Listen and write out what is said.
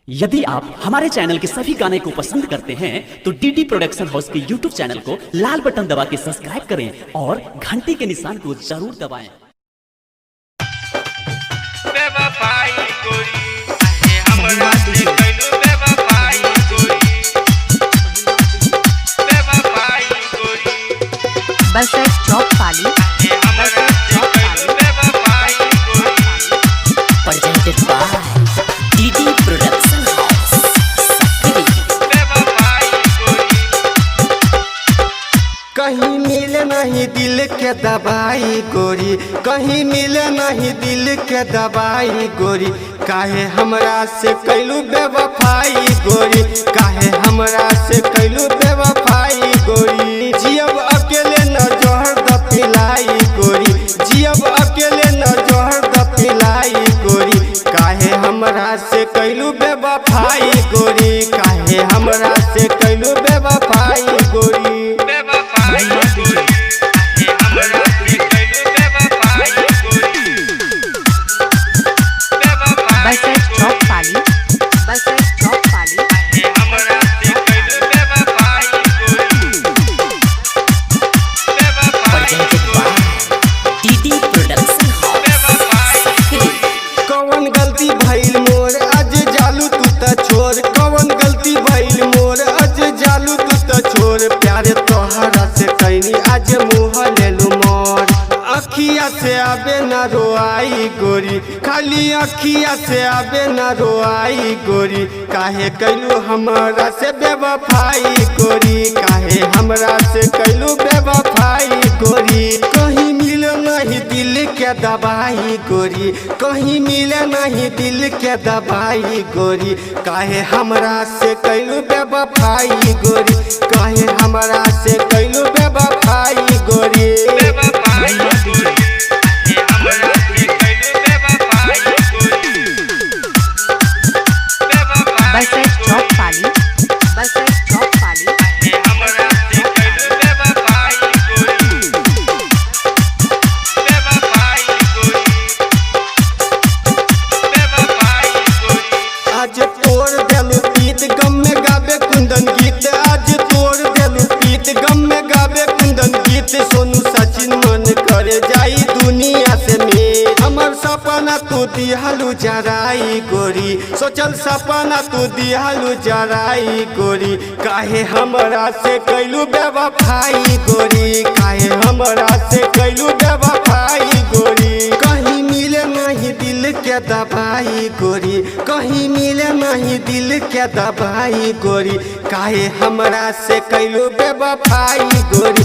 यदि आप हमारे चैनल के सभी गाने को पसंद करते हैं तो डीडी प्रोडक्शन हाउस के यूट्यूब चैनल को लाल बटन दबा के सब्सक्राइब करें और घंटी के निशान को जरूर दबाएं। बस चौक पाली presented by DD production house कहीं मिले नहीं दिल के दवाई गोरी, कहीं मिले नहीं दिल के दवाई गोरी। काहे हमरा से कैलू बेवफाई गोरी, काहे हमरा से कैलू बेवफाई गोरी। जियब अकेले न जोहर द पिलाई गोरी, जियब अकेले न जोहर द पिलाई गोरी। काहे हमरा से कैलू बेवफाई गोरी, काहे हमरा से कैलू बेवफाई गोरी। बस चौक पाली बस चौक पाली presented by DD production house. कौन गलती भइल मोर आज जालू तू त छोड़, कौन गलती भइल मोर आज जालू तू त छोड़। प्यारे तोहरा से कैनी आज मुँह लेलू मोर। अखिया से आबे न रोआई गोरी, खाली अखिया से आबे न रोआई गोरी। काहे कैलू हमरा से बेवफाई गोरी, काहे हमरा से कैलू बेवफाई गोरी। कहीं मिले नहीं दिल के दवाई गोरी, कहीं मिले नहीं दिल के दवाई गोरी। काहे हमरा से कैलू बेवफाई गोरी, काहे हमरा से कैलू बेवफाई गोरी। बस चौक पाली बस चौक पाली आज तोड़ देलू पीत गम में गावे कुंदन गीत, आज तोड़ देलू पीत गम में गावे कुंदन गीत। सोनू सचिन मन करे जाई दुनिया से में, हमर सपना तू दिहलू जराई गोरी, सोचल सपना तू दिहलू जराई गोरी। काहे हमरा से कैलू बेवफाई गोरी, काहे हमरा से कैलू बेवफाई गोरी। कहीं मिले नहीं दिल के दवाई गोरी, कहीं मिले नहीं दिल के दवाई गोरी। काहे हमरा से कैलू बेवफाई गोरी,